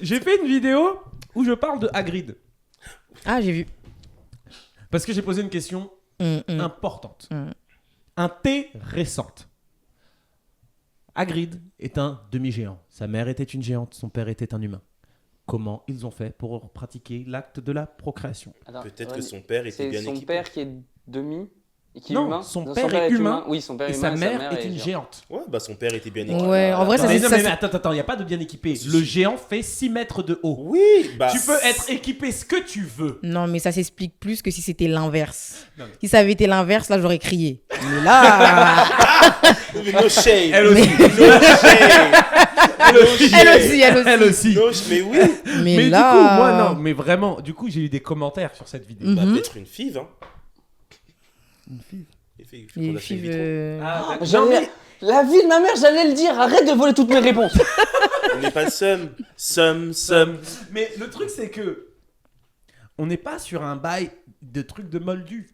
J'ai fait une vidéo où je parle de Hagrid. Ah, j'ai vu. Parce que j'ai posé une question importante. Intéressante. Hagrid est un demi-géant. Sa mère était une géante, son père était un humain. Comment ils ont fait pour pratiquer l'acte de la procréation? Attends, Peut-être que son père était bien C'est son équipé. père qui est demi et qui est Non, humain. son père est humain. Oui, son père Et est sa humain. mère est une géante. Ouais, bah son père était bien équipé. Ouais, en vrai, ça Mais c'est non, ça. mais attends, il n'y a pas de bien équipé. Le géant fait 6 mètres de haut. Oui, bah. Tu peux être équipé ce que tu veux. Non, mais ça s'explique plus que si c'était l'inverse. Non, mais- Si ça avait été l'inverse, là, j'aurais crié. Mais là... No shade. Elle aussi. No shade. Elle aussi. No, mais oui. Mais là... du coup, moi, non, mais vraiment, du coup, j'ai eu des commentaires sur cette vidéo. Bah, peut-être une five, hein. Une fille. Les filles... La vie de ma mère, j'allais le dire. Arrête de voler toutes mes réponses. On n'est pas seum. Mais le truc, c'est que on n'est pas sur un bail de trucs de moldu.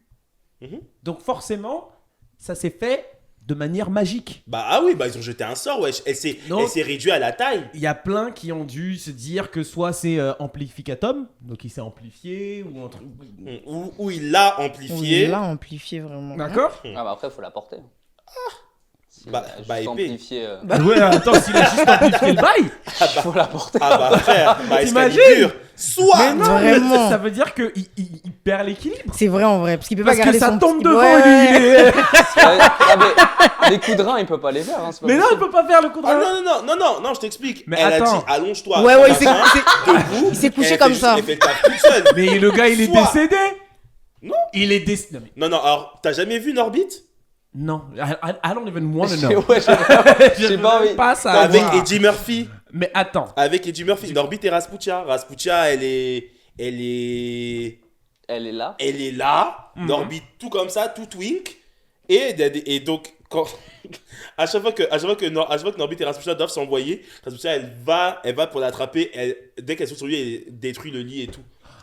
Mhm. Donc forcément, ça s'est fait de manière magique. Bah ah oui, bah ils ont jeté un sort, wesh. Elle s'est réduite à la taille. Il y a plein qui ont dû se dire que soit c'est amplificatum, donc il s'est amplifié, ou un truc... Ou il l'a amplifié. Il l'a amplifié, vraiment. D'accord. Ah bah après, il faut la porter. S'il Bah, a juste épée. amplifié, Ouais, attends, s'il a juste amplifié le bail. il faut la porter. Ah bah frère, bah T'imagines? Excalibur. Soit. Mais non, Vraiment. ça veut dire qu'il perd l'équilibre. C'est vrai, en vrai. Parce qu'il peut Parce pas que garder ça son... tombe devant Ouais, lui. ouais. Mais les coups de rein, il peut pas les faire. Hein, c'est pas Mais non, il possible. peut pas faire le coup de Ah rein. non, je t'explique. Mais Elle attends. a dit allonge-toi. Ouais, il s'est machin, debout. il s'est couché Elle comme fait ça. juste- Elle fait le taf toute seule. Mais le gars, il est Soit. décédé. Non. Il est décédé. Non, mais... Non, alors, t'as jamais vu Norbit Non, I don't even want to J'ai- know. ouais, j'ai pas envie. Pas ça. avec Eddie Murphy. Mais attends. Avec Eddie Murphy. Norbit et Rasputia. Rasputia, elle est Elle est là. là. Norbit tout comme ça, tout twink. Et donc, quand, à chaque fois que Norbit et Rasputia doivent s'envoyer, Rasputia, elle va pour l'attraper. Dès qu'elle saute sur lui, elle détruit le lit et tout.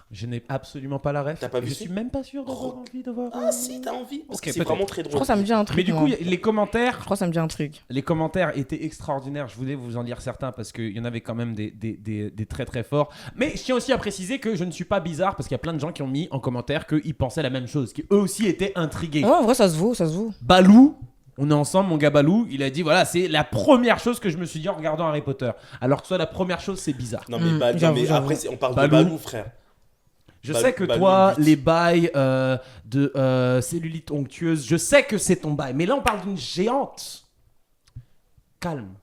Je n'ai absolument pas la ref. T'as pas vu Je ça? suis même pas sûr d'avoir envie de voir. Ah si, t'as envie. Parce Ok, que c'est peut-être. vraiment très Je drôle. crois que ça me dit un truc. Mais du moi. coup, les commentaires, Je crois que ça me dit un truc. les commentaires étaient extraordinaires. Je voulais vous en lire certains parce qu'il y en avait quand même des très très forts. Mais je tiens aussi à préciser que je ne suis pas bizarre parce qu'il y a plein de gens qui ont mis en commentaire qu'ils pensaient la même chose, qui eux aussi étaient intrigués. Ouais, en vrai, ça se vaut, ça se vaut. Balou, on est ensemble, mon gars Balou, il a dit voilà, c'est la première chose que je me suis dit en regardant Harry Potter. Alors que soit la première chose, c'est bizarre. Non mais, non, j'avoue, mais j'avoue. après, on parle Balou. de Balou, frère. Je Balou- sais que Balou toi, lutte. les bails de cellulite onctueuse, je sais que c'est ton bail. Mais là, on parle d'une géante. Calme.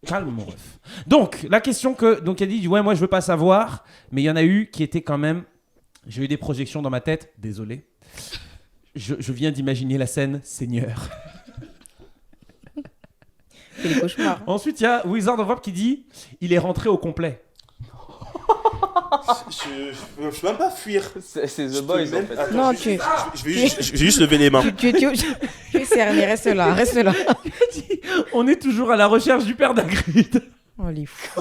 Calme, mon ref. Donc, la question que... Donc, elle dit, ouais, moi, je veux pas savoir. Mais il y en a eu qui étaient quand même... J'ai eu des projections dans ma tête. Désolé. Je viens d'imaginer la scène Seigneur. C'est les cauchemars. Ensuite, il y a Wizard of Wap qui dit, il est rentré au complet. Je peux même pas fuir. C'est Je The peux Boys en même- fait. Attends, Non, je vais juste lever les mains. Tu es cerné, reste là, reste là. On est toujours à la recherche du père d'Hagrid. Oh, les fous.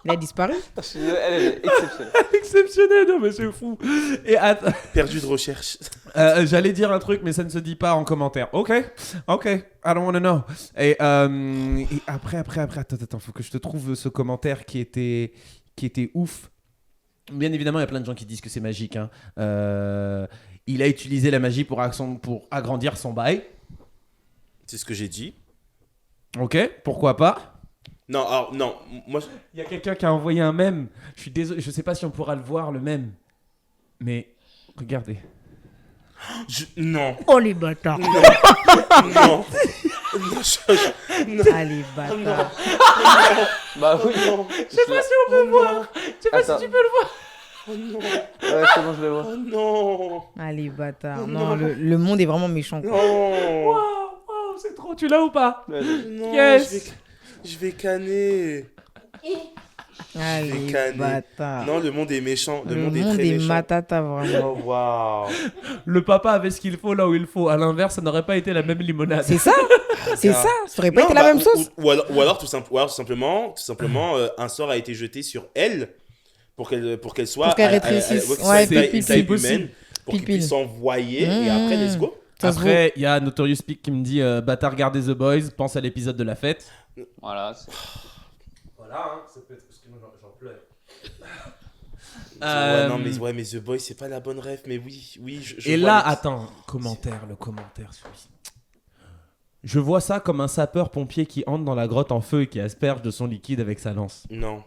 Il a disparu. Elle est exceptionnelle. Exceptionnel, non mais c'est fou. Et Perdu de recherche. j'allais dire un truc, mais ça ne se dit pas en commentaire. Ok, I don't want to know. Et après, attends, faut que je te trouve ce commentaire qui était ouf. Bien évidemment, il y a plein de gens qui disent que c'est magique. Hein. Il a utilisé la magie pour agrandir son bail. C'est ce que j'ai dit. Ok, pourquoi pas. Non, alors, non, moi... Il y a quelqu'un qui a envoyé un mème. Je suis désolé, je sais pas si on pourra le voir, le mème. Mais regardez. Non. Oh, les bâtards. Non. Non. Ah, les bâtards. Bah oui. Je sais pas si on peut le voir. Je sais pas Attends. si tu peux le voir. Oh non. Ouais, c'est bon, je le vois. Oh non. Ah, les bâtards. Oh, Non, non. le monde est vraiment méchant. Quoi. Non. Waouh, c'est trop. Tu l'as ou pas? Non, Yes. je vais canner. Ah, les canner. bâtards. Non, le monde est méchant. Le Le monde est monde très est méchant. matata, vraiment. Oh, waouh. Le papa avait ce qu'il faut là où il faut. À l'inverse, ça n'aurait pas été la même limonade. C'est ça. C'est ça. Ça aurait pas Non, été la bah, même sauce. ou alors, tout simplement, un sort a été jeté sur elle pour qu'elle soit... Pour qu'elle rétrécisse. ouais, Ouais, c'est pile, taille pile. humaine, pour Pile, qu'il puisse pile. s'envoyer et Mmh. après, let's go. Ça se Après, il y a Notorious Speak qui me dit bâtard, regardez The Boys, pense à l'épisode de la fête. Voilà. Voilà, ça peut être parce que j'en pleure. Ouais, non, mais The Boys, c'est pas la bonne ref, mais oui. Je Et vois là, le- attends, le commentaire celui-ci. Je vois ça comme un sapeur-pompier qui entre dans la grotte en feu et qui asperge de son liquide avec sa lance. Non.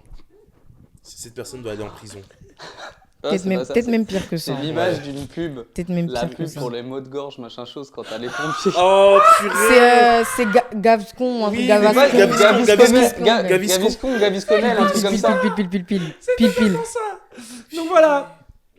Cette personne doit aller en prison. Ah, Peut-être c'est même, pas ça, peut-être c'est- même pire que ça. C'est l'image d'une pub. Peut-être même La pire que pub ça. pour les maux de gorge, machin chose, quand t'as les pompiers. Oh, purée. C'est Gavescon, un truc Oui, Gavascon. mais Gaviscon, Gaviscon, Gavisconel, un truc comme ça. Pile. C'est ça. Donc voilà.